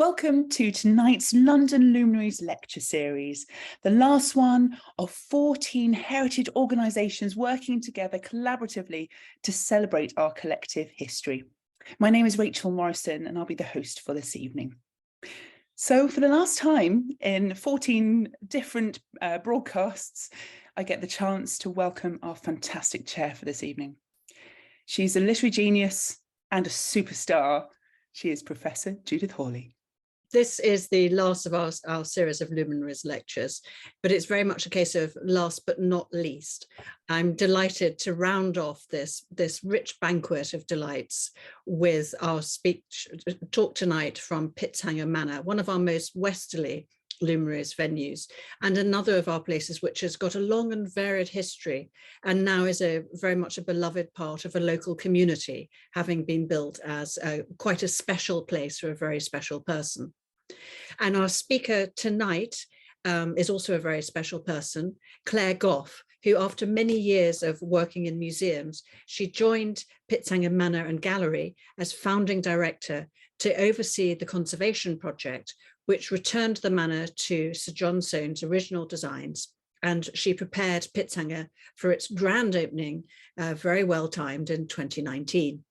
Welcome to tonight's London Luminaries lecture series, the last one of 14 heritage organisations working together collaboratively to celebrate our collective history. My name is Rachel Morrison and I'll be the host for this evening. So for the last time in 14 different broadcasts, I get the chance to welcome our fantastic chair for this evening. She's a literary genius and a superstar. She is Professor Judith Hawley. This is the last of our series of Luminaries lectures, but it's very much a case of last but not least. I'm delighted to round off this rich banquet of delights with our talk tonight from Pitzhanger Manor, one of our most westerly Luminaries venues, and another of our places which has got a long and varied history and now is very much a beloved part of a local community, having been built as quite a special place for a very special person. And our speaker tonight is also a very special person, Clare Gough, who after many years of working in museums, she joined Pitzhanger Manor and Gallery as founding director to oversee the conservation project, which returned the manor to Sir John Soane's original designs. And she prepared Pitzhanger for its grand opening, very well timed in 2019.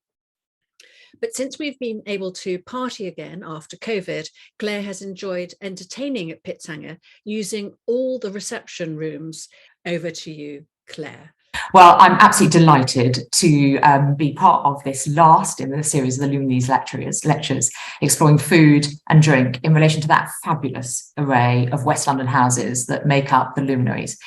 But since we've been able to party again after COVID, Clare has enjoyed entertaining at Pitzhanger using all the reception rooms. Over to you, Clare. Well, I'm absolutely delighted to be part of this last in the series of the Luminaries lectures, exploring food and drink in relation to that fabulous array of West London houses that make up the Luminaries.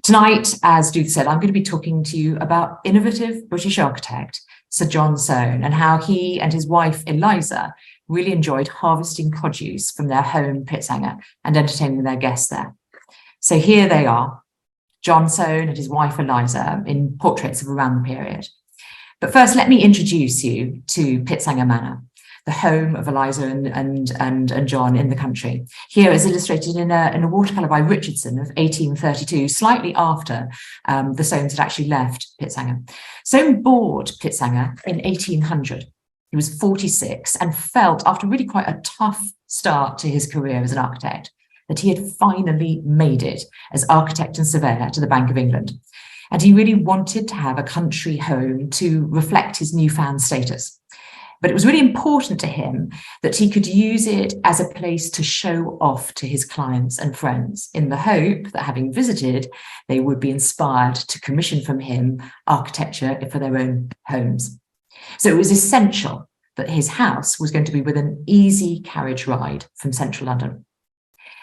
Tonight, as Judith said, I'm going to be talking to you about innovative British architect Sir John Soane and how he and his wife Eliza really enjoyed harvesting produce from their home Pitzhanger and entertaining their guests there. So here they are, John Soane and his wife Eliza in portraits of around the period. But first, let me introduce you to Pitzhanger Manor, the home of Eliza and John in the country. Here is illustrated in a watercolour by Richardson of 1832, slightly after the Soanes had actually left Pitzhanger. Soane bought Pitzhanger in 1800. He was 46 and felt, after really quite a tough start to his career as an architect, that he had finally made it as architect and surveyor to the Bank of England. And he really wanted to have a country home to reflect his newfound status. But it was really important to him that he could use it as a place to show off to his clients and friends in the hope that, having visited, they would be inspired to commission from him architecture for their own homes. So it was essential that his house was going to be within an easy carriage ride from central London.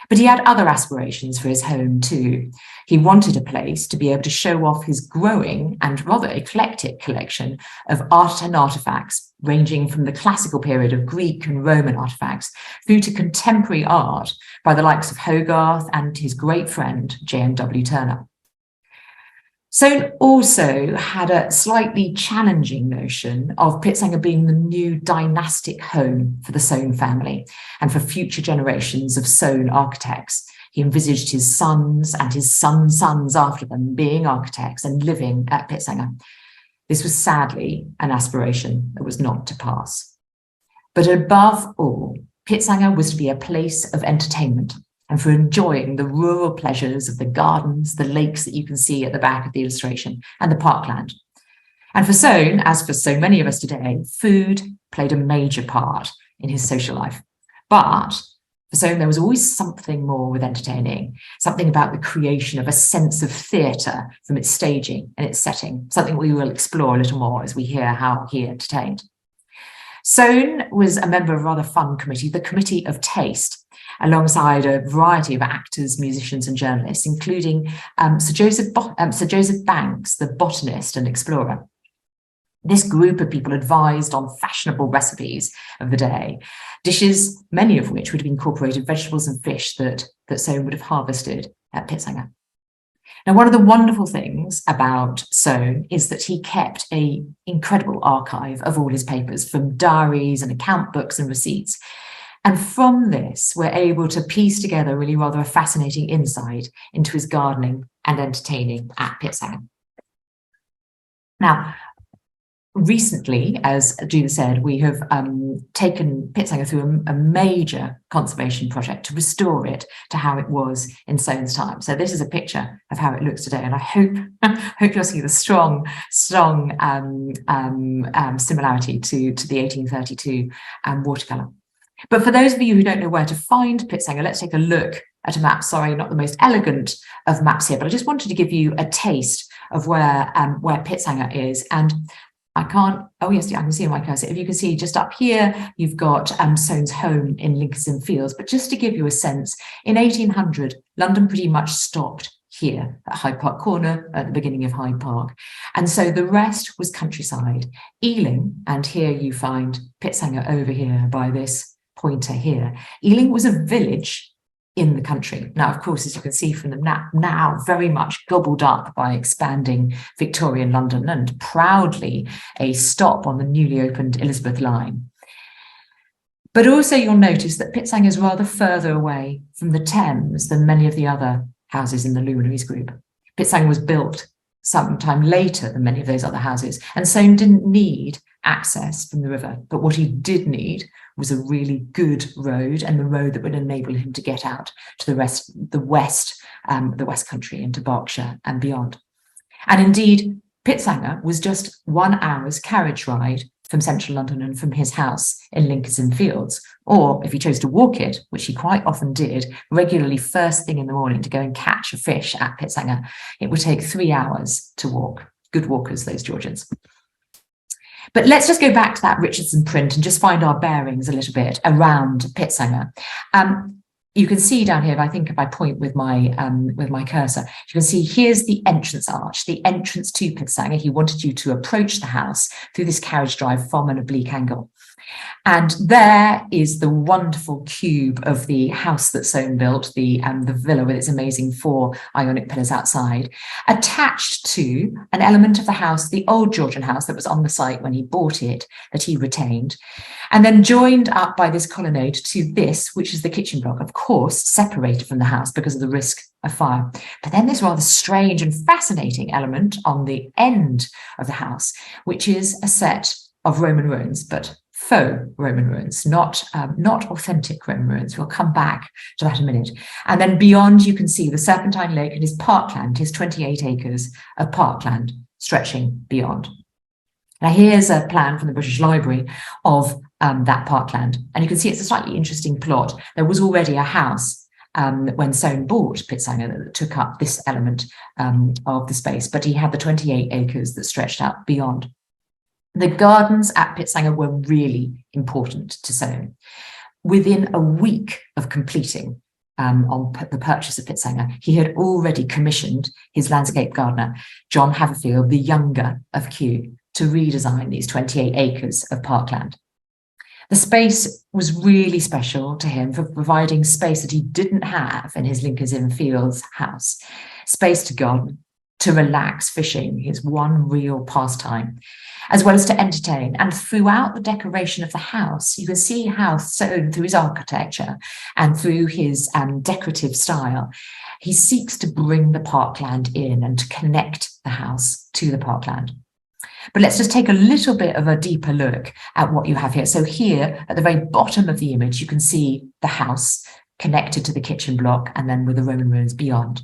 But he had other aspirations for his home too. He wanted a place to be able to show off his growing and rather eclectic collection of art and artefacts, ranging from the classical period of Greek and Roman artefacts through to contemporary art by the likes of Hogarth and his great friend, J.M.W. Turner. Soane also had a slightly challenging notion of Pitzhanger being the new dynastic home for the Soane family and for future generations of Soane architects. He envisaged his sons and his sons' sons after them being architects and living at Pitzhanger. This was sadly an aspiration that was not to pass. But above all, Pitzhanger was to be a place of entertainment and for enjoying the rural pleasures of the gardens, the lakes that you can see at the back of the illustration, and the parkland. And for Soane, as for so many of us today, food played a major part in his social life. But for Soane, there was always something more with entertaining, something about the creation of a sense of theatre from its staging and its setting, something we will explore a little more as we hear how he entertained. Soane was a member of a rather fun committee, the Committee of Taste, alongside a variety of actors, musicians and journalists, including Sir Joseph Banks, the botanist and explorer. This group of people advised on fashionable recipes of the day, dishes, many of which would have incorporated vegetables and fish that Soane would have harvested at Pitzhanger. Now, one of the wonderful things about Soane is that he kept an incredible archive of all his papers, from diaries and account books and receipts. And from this, we're able to piece together really rather a fascinating insight into his gardening and entertaining at Pitzhanger. Now, recently, as Judith said, we have taken Pitzhanger through a major conservation project to restore it to how it was in Soane's time. So this is a picture of how it looks today, and I hope you'll see the strong similarity to the 1832 watercolour. But for those of you who don't know where to find Pitzhanger, let's take a look at a map. Sorry, not the most elegant of maps here, but I just wanted to give you a taste of where Pitzhanger is. And I can't, oh yes, I can see on my cursor. If you can see just up here, you've got Soane's home in Lincoln's Inn Fields. But just to give you a sense, in 1800, London pretty much stopped here at Hyde Park Corner at the beginning of Hyde Park. And so the rest was countryside. Ealing, and here you find Pitzhanger over here by this pointer here. Ealing was a village in the country. Now, of course, as you can see from the map, now very much gobbled up by expanding Victorian London and proudly a stop on the newly opened Elizabeth line. But also you'll notice that Pitzhanger is rather further away from the Thames than many of the other houses in the Luminaries group. Pitzhanger was built sometime later than many of those other houses, and Soane didn't need access from the river, but what he did need was a really good road, and the road that would enable him to get out to the west country into Berkshire and beyond. And indeed, Pitzhanger was just 1 hour's carriage ride from central London and from his house in Lincoln's Inn Fields, or if he chose to walk it, which he quite often did regularly first thing in the morning to go and catch a fish at Pitzhanger, it would take 3 hours to walk. Good walkers, those Georgians. But let's just go back to that Richardson print and just find our bearings a little bit around Pitzhanger. You can see down here, I think if I point with my cursor, you can see here's the entrance arch, the entrance to Pitzhanger. He wanted you to approach the house through this carriage drive from an oblique angle. And there is the wonderful cube of the house that Soane built, the villa with its amazing 4 Ionic pillars outside, attached to an element of the house, the old Georgian house that was on the site when he bought it, that he retained, and then joined up by this colonnade to this, which is the kitchen block, of course, separated from the house because of the risk of fire. But then this rather strange and fascinating element on the end of the house, which is a set of Roman ruins, but faux Roman ruins, not authentic Roman ruins. We'll come back to that in a minute. And then beyond, you can see the Serpentine Lake and his parkland, his 28 acres of parkland stretching beyond. Now, here's a plan from the British Library of that parkland. And you can see it's a slightly interesting plot. There was already a house when Soane bought Pitzhanger that took up this element of the space, but he had the 28 acres that stretched out beyond. The gardens at Pitzhanger were really important to Soane. Within a week of completing on the purchase of Pitzhanger, he had already commissioned his landscape gardener, John Haverfield, the younger of Kew, to redesign these 28 acres of parkland. The space was really special to him for providing space that he didn't have in his Lincoln's Inn Fields house, space to garden, to relax fishing, his one real pastime, as well as to entertain. And throughout the decoration of the house, you can see how Soane, through his architecture and through his decorative style, he seeks to bring the parkland in and to connect the house to the parkland. But let's just take a little bit of a deeper look at what you have here. So here, at the very bottom of the image, you can see the house connected to the kitchen block and then with the Roman ruins beyond.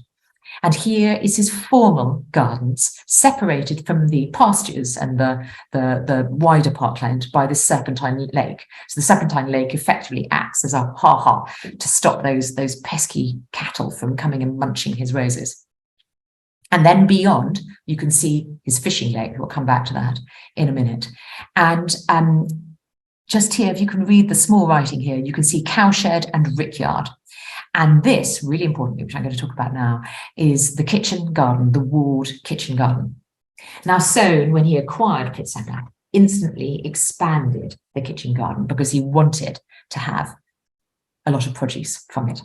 And here is his formal gardens, separated from the pastures and the wider parkland by the Serpentine Lake. So the Serpentine Lake effectively acts as a ha-ha to stop those pesky cattle from coming and munching his roses. And then beyond, you can see his fishing lake. We'll come back to that in a minute. And just here, if you can read the small writing here, you can see cowshed and rickyard. And this, really importantly, which I'm going to talk about now, is the kitchen garden, the walled kitchen garden. Now, Soane, when he acquired Pitzhanger, instantly expanded the kitchen garden because he wanted to have a lot of produce from it.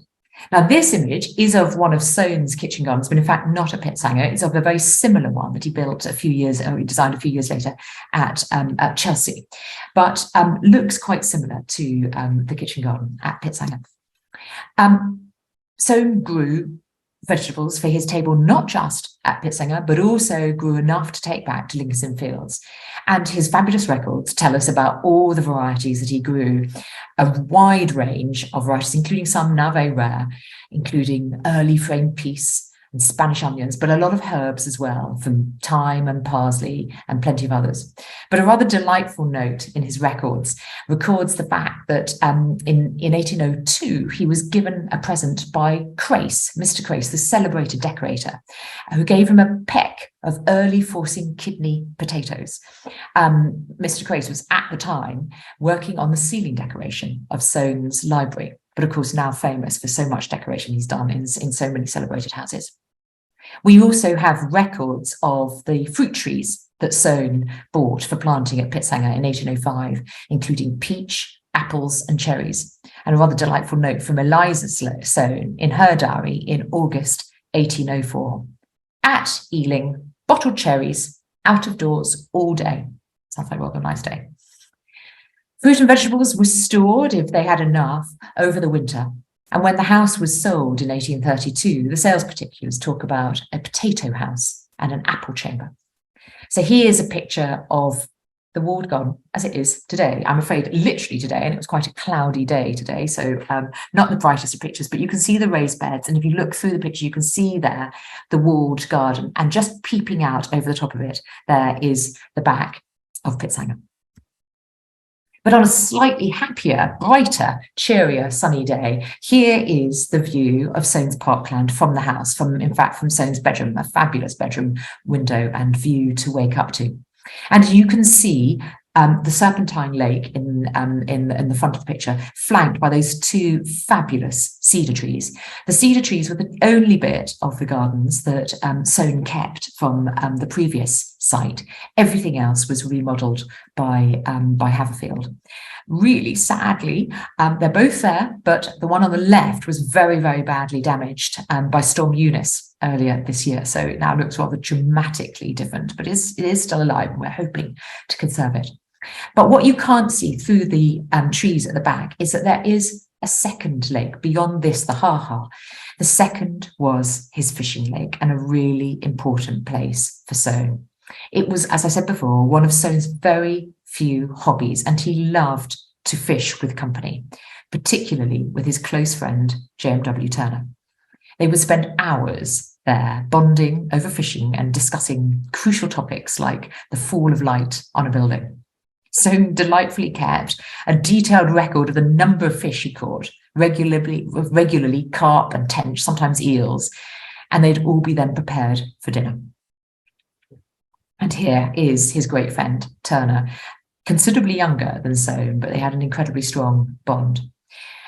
Now, this image is of one of Soane's kitchen gardens, but in fact not at Pitzhanger. It's of a very similar one that he built he designed a few years later at Chelsea, but looks quite similar to the kitchen garden at Pitzhanger. Soane grew vegetables for his table, not just at Pitzhanger, but also grew enough to take back to Lincoln's Fields. And his fabulous records tell us about all the varieties that he grew, a wide range of varieties, including some now very rare, including early frame peas and Spanish onions, but a lot of herbs as well, from thyme and parsley and plenty of others. But a rather delightful note in his records records the fact that in 1802, he was given a present by Crace, Mr. Crace, the celebrated decorator, who gave him a peck of early forcing kidney potatoes. Mr. Crace was at the time working on the ceiling decoration of Soane's library, but of course now famous for so much decoration he's done in so many celebrated houses. We also have records of the fruit trees that Soane bought for planting at Pitzhanger in 1805, including peach, apples and cherries. And a rather delightful note from Eliza Soane in her diary in August 1804. At Ealing, bottled cherries, out of doors all day. Sounds like a rather nice day. Fruit and vegetables were stored, if they had enough, over the winter. And when the house was sold in 1832, the sales particulars talk about a potato house and an apple chamber. So here's a picture of the walled garden as it is today. I'm afraid literally today, and it was quite a cloudy day today, so not the brightest of pictures, but you can see the raised beds. And if you look through the picture, you can see there the walled garden, and just peeping out over the top of it, there is the back of Pitzhanger. But on a slightly happier, brighter, cheerier, sunny day, here is the view of Soane's parkland from the house, in fact, from Soane's bedroom, a fabulous bedroom window and view to wake up to. And you can see the Serpentine Lake in the front of the picture, flanked by those two fabulous cedar trees. The cedar trees were the only bit of the gardens that Soane kept from the previous site. Everything else was remodelled by Haverfield. Really sadly, they're both there, but the one on the left was very, very badly damaged by Storm Eunice earlier this year. So it now looks rather dramatically different, but it is still alive, and we're hoping to conserve it. But what you can't see through the trees at the back is that there is a second lake beyond this, the Ha-Ha. The second was his fishing lake, and a really important place for Soane. It was, as I said before, one of Soane's very few hobbies, and he loved to fish with company, particularly with his close friend, J.M.W. Turner. They would spend hours there bonding over fishing and discussing crucial topics like the fall of light on a building. Soane delightfully kept a detailed record of the number of fish he caught, regularly carp and tench, sometimes eels, and they'd all be then prepared for dinner. And here is his great friend, Turner, considerably younger than Soane, but they had an incredibly strong bond.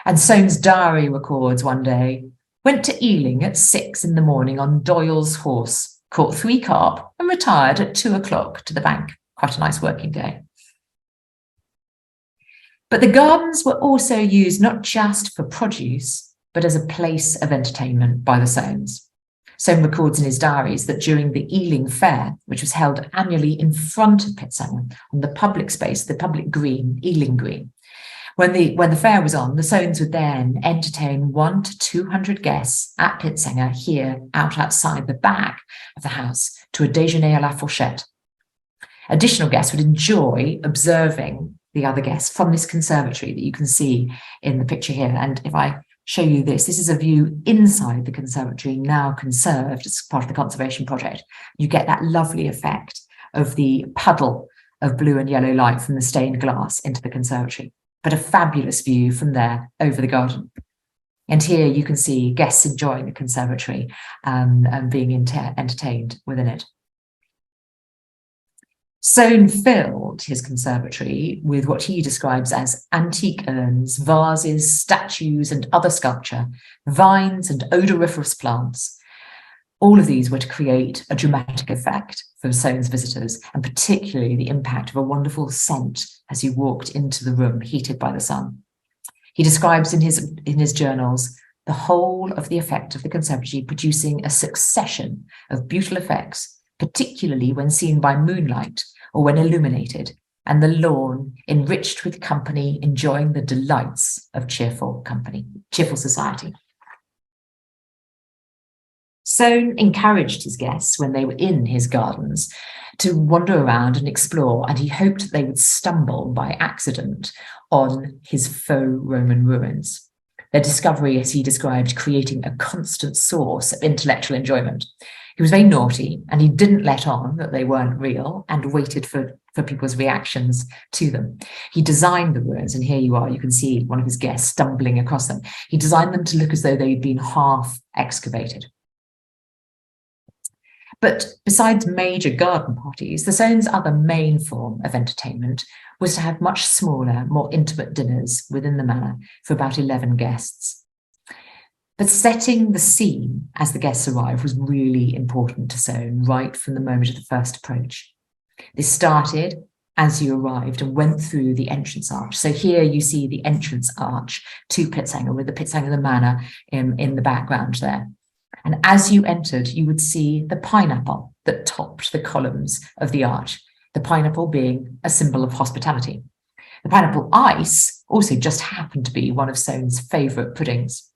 And Soane's diary records one day, went to Ealing at 6 in the morning on Doyle's horse, caught 3 carp and retired at 2 o'clock to the bank. Quite a nice working day. But the gardens were also used not just for produce, but as a place of entertainment by the Soanes. Soane records in his diaries that during the Ealing Fair, which was held annually in front of Pitzhanger, on the public space, the public green, Ealing Green, when the fair was on, the Soanes would then entertain 100 to 200 guests at Pitzhanger here outside the back of the house to a déjeuner à la fourchette. Additional guests would enjoy observing the other guests from this conservatory that you can see in the picture here. And if I show you this is a view inside the conservatory, now conserved as part of the conservation project. You get that lovely effect of the puddle of blue and yellow light from the stained glass into the conservatory, but a fabulous view from there over the garden. And here you can see guests enjoying the conservatory and being entertained within it. Soane filled his conservatory with what he describes as antique urns, vases, statues and other sculpture, vines and odoriferous plants. All of these were to create a dramatic effect for Soane's visitors, and particularly the impact of a wonderful scent as he walked into the room heated by the sun. He describes in his journals the whole of the effect of the conservatory producing a succession of beautiful effects, particularly when seen by moonlight or when illuminated, and the lawn enriched with company, enjoying the delights of cheerful society. Soane encouraged his guests when they were in his gardens to wander around and explore, and he hoped that they would stumble by accident on his faux Roman ruins. Their discovery, as he described, creating a constant source of intellectual enjoyment. He was very naughty, and he didn't let on that they weren't real and waited for people's reactions to them. He designed the ruins, and here you are, you can see one of his guests stumbling across them. He designed them to look as though they'd been half excavated. But besides major garden parties, the Soanes' other main form of entertainment was to have much smaller, more intimate dinners within the manor for about 11 guests. But setting the scene as the guests arrived was really important to Soane right from the moment of the first approach. This started as you arrived and went through the entrance arch. So here you see the entrance arch to Pitzhanger with the Pitzhanger Manor in the background there. And as you entered, you would see the pineapple that topped the columns of the arch, the pineapple being a symbol of hospitality. The pineapple ice also just happened to be one of Soane's favourite puddings.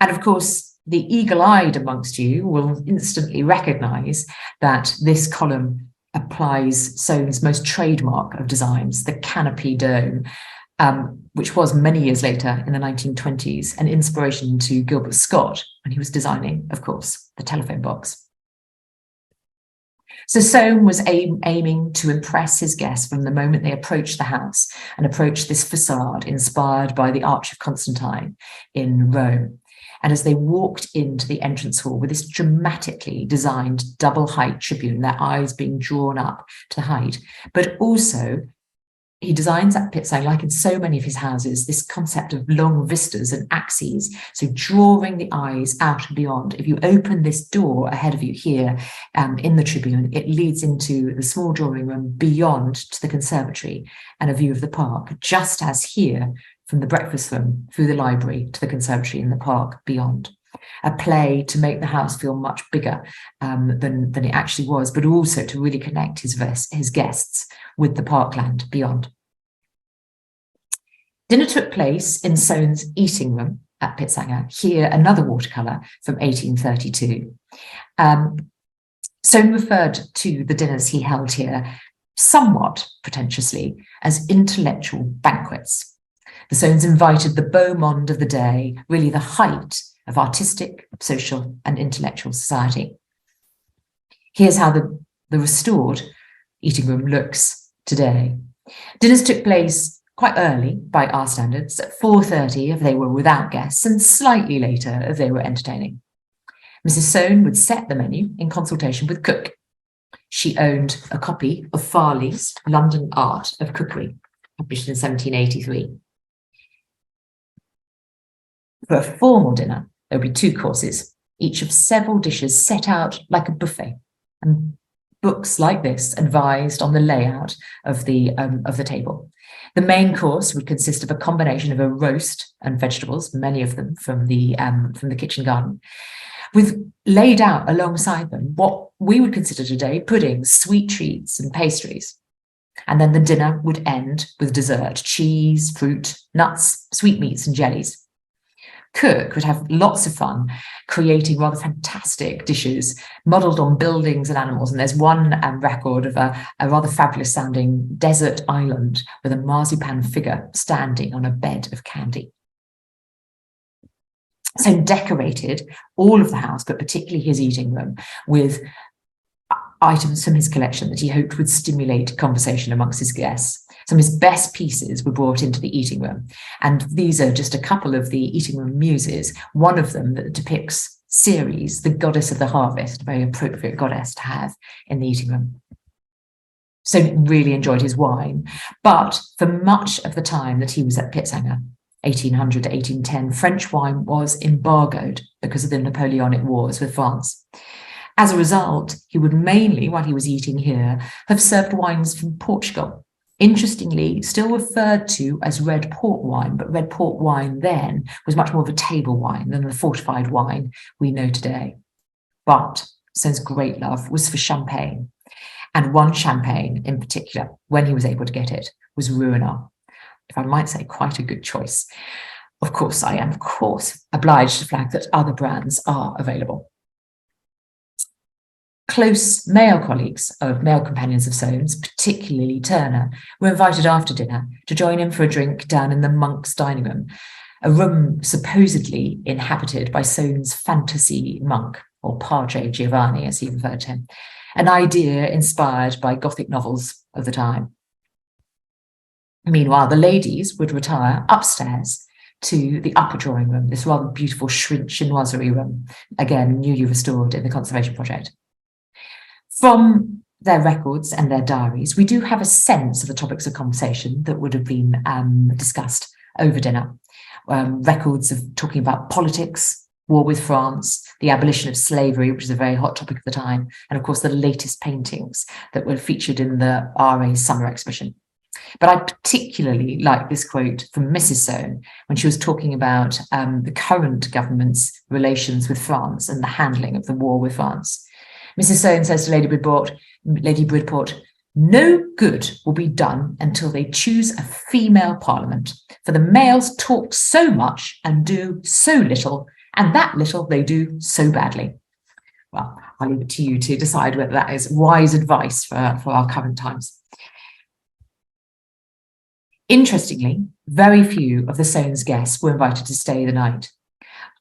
And of course, the eagle-eyed amongst you will instantly recognise that this column applies Soane's most trademark of designs, the canopy dome, which was many years later in the 1920s an inspiration to Gilbert Scott when he was designing, of course, the telephone box. So Soane was aiming to impress his guests from the moment they approached the house and approached this facade inspired by the Arch of Constantine in Rome. And as they walked into the entrance hall with this dramatically designed double height tribune, their eyes being drawn up to height, but also he designs at Pitzhanger, like in so many of his houses, this concept of long vistas and axes, so drawing the eyes out and beyond. If you open this door ahead of you here in the tribune, it leads into the small drawing room beyond to the conservatory and a view of the park, just as here from the breakfast room through the library to the conservatory in the park beyond. A play to make the house feel much bigger than it actually was, but also to really connect his guests with the parkland beyond. Dinner took place in Soane's eating room at Pitzhanger, here another watercolour from 1832. Soane referred to the dinners he held here somewhat pretentiously as intellectual banquets. The Soanes invited the beau monde of the day, really the height of artistic, social and intellectual society. Here's how the restored eating room looks today. Dinners took place quite early by our standards, at 4:30 if they were without guests and slightly later if they were entertaining. Mrs. Soane would set the menu in consultation with cook. She owned a copy of Farley's London Art of Cookery, published in 1783. For a formal dinner, there would be 2 courses, each of several dishes set out like a buffet, and books like this advised on the layout of the table. The main course would consist of a combination of a roast and vegetables, many of them from the kitchen garden, with laid out alongside them what we would consider today puddings, sweet treats and pastries. And then the dinner would end with dessert, cheese, fruit, nuts, sweetmeats and jellies. Cook would have lots of fun creating rather fantastic dishes modelled on buildings and animals. And there's one record of a rather fabulous sounding desert island with a marzipan figure standing on a bed of candy. So decorated all of the house, but particularly his eating room, with items from his collection that he hoped would stimulate conversation amongst his guests. Some of his best pieces were brought into the eating room. And these are just a couple of the eating room muses. One of them that depicts Ceres, the goddess of the harvest, a very appropriate goddess to have in the eating room. So really enjoyed his wine. But for much of the time that he was at Pitzhanger, 1800 to 1810, French wine was embargoed because of the Napoleonic Wars with France. As a result, he would mainly, while he was eating here, have served wines from Portugal. Interestingly, still referred to as red port wine, but red port wine then was much more of a table wine than the fortified wine we know today. But Soane's great love was for champagne. And one champagne in particular, when he was able to get it, was Ruinart. If I might say, quite a good choice. Of course, I am, obliged to flag that other brands are available. Close male colleagues of male companions of Soane's, particularly Turner, were invited after dinner to join him for a drink down in the Monk's dining room, a room supposedly inhabited by Soane's fantasy monk, or Padre Giovanni, as he referred to him, an idea inspired by Gothic novels of the time. Meanwhile, the ladies would retire upstairs to the upper drawing room, this rather beautiful chinoiserie room, again, newly restored in the conservation project. From their records and their diaries, we do have a sense of the topics of conversation that would have been discussed over dinner. Records of talking about politics, war with France, the abolition of slavery, which is a very hot topic at the time, and of course the latest paintings that were featured in the RA's summer exhibition. But I particularly like this quote from Mrs. Soane when she was talking about the current government's relations with France and the handling of the war with France. Mrs. Soane says to Lady Bridport, "No good will be done until they choose a female parliament, for the males talk so much and do so little, and that little they do so badly." Well, I'll leave it to you to decide whether that is wise advice for our current times. Interestingly, very few of the Soane's guests were invited to stay the night.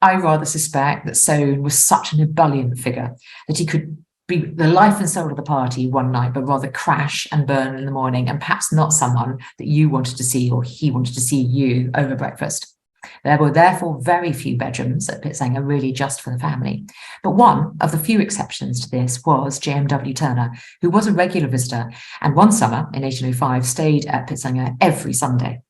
I rather suspect that Soane was such an ebullient figure that he could be the life and soul of the party one night, but rather crash and burn in the morning, and perhaps not someone that you wanted to see or he wanted to see you over breakfast. There were therefore very few bedrooms at Pitzhanger, really just for the family. But one of the few exceptions to this was JMW Turner, who was a regular visitor, and one summer in 1805 stayed at Pitzhanger every Sunday.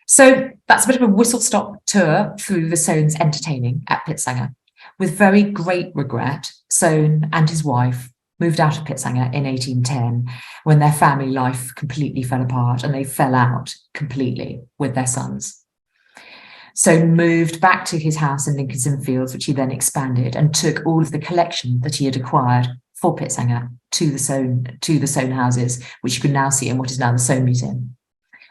So that's a bit of a whistle-stop tour through the Soane's entertaining at Pitzhanger. With very great regret, Soane and his wife moved out of Pitzhanger in 1810 when their family life completely fell apart and they fell out completely with their sons. Soane moved back to his house in Lincoln's Inn Fields, which he then expanded, and took all of the collection that he had acquired for Pitzhanger to the Soane houses, which you can now see in what is now the Soane Museum.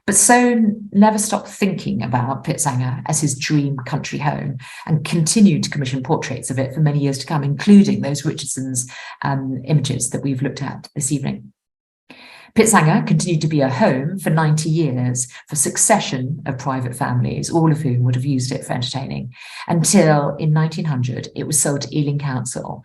But Soane never stopped thinking about Pitzhanger as his dream country home and continued to commission portraits of it for many years to come, including those Richardson's images that we've looked at this evening. Pitzhanger continued to be a home for 90 years for a succession of private families, all of whom would have used it for entertaining, until in 1900 it was sold to Ealing Council,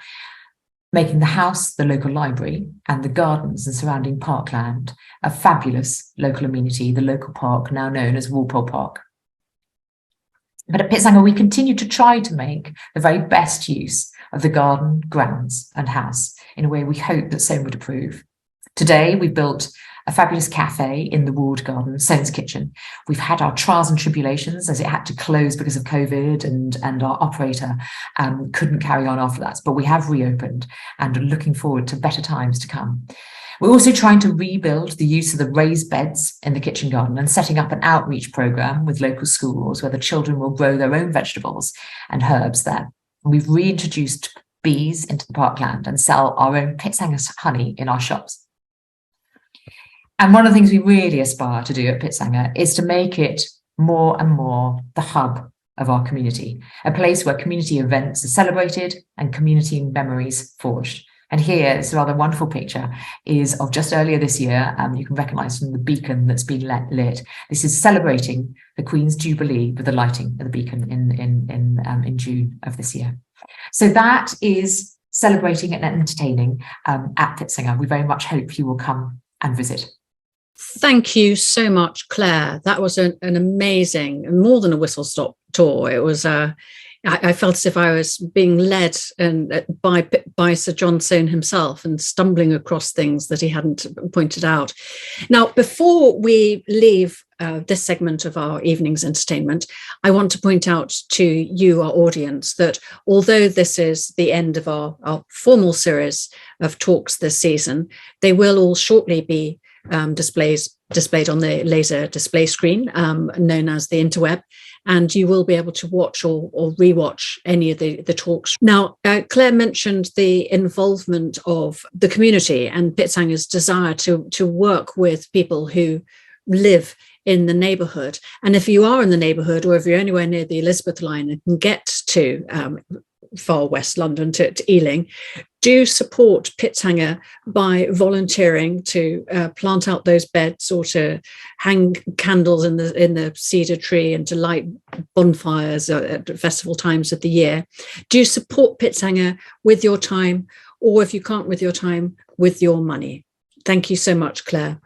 making the house the local library and the gardens and surrounding parkland a fabulous local amenity, the local park now known as Walpole Park. But at Pitzhanger, we continue to try to make the very best use of the garden, grounds and house in a way we hope that Soane would approve. Today, we've built a fabulous cafe in the walled garden, Soane's Kitchen. We've had our trials and tribulations as it had to close because of COVID and our operator couldn't carry on after that, but we have reopened and are looking forward to better times to come. We're also trying to rebuild the use of the raised beds in the kitchen garden and setting up an outreach programme with local schools where the children will grow their own vegetables and herbs there. And we've reintroduced bees into the parkland and sell our own Pitzhanger honey in our shops. And one of the things we really aspire to do at Pitzhanger is to make it more and more the hub of our community, a place where community events are celebrated and community memories forged. And here, this rather wonderful picture is of just earlier this year. You can recognise from the beacon that's been lit. This is celebrating the Queen's Jubilee with the lighting of the beacon in June of this year. So that is celebrating and entertaining at Pitzhanger. We very much hope you will come and visit. Thank you so much, Claire. That was an amazing, more than a whistle-stop tour. It was I felt as if I was being led by Sir John Soane himself and stumbling across things that he hadn't pointed out. Now, before we leave this segment of our evening's entertainment, I want to point out to you, our audience, that although this is the end of our formal series of talks this season, they will all shortly be displayed on the laser display screen, known as the interweb, and you will be able to watch or rewatch any of the talks. Now, Claire mentioned the involvement of the community and Pitzhanger's desire to work with people who live in the neighbourhood. And if you are in the neighbourhood, or if you're anywhere near the Elizabeth line and can get to far west London, to Ealing, do support Pitzhanger by volunteering to plant out those beds, or to hang candles in the cedar tree, and to light bonfires at festival times of the year. Do support Pitzhanger with your time, or if you can't with your time, with your money. Thank you so much, Claire.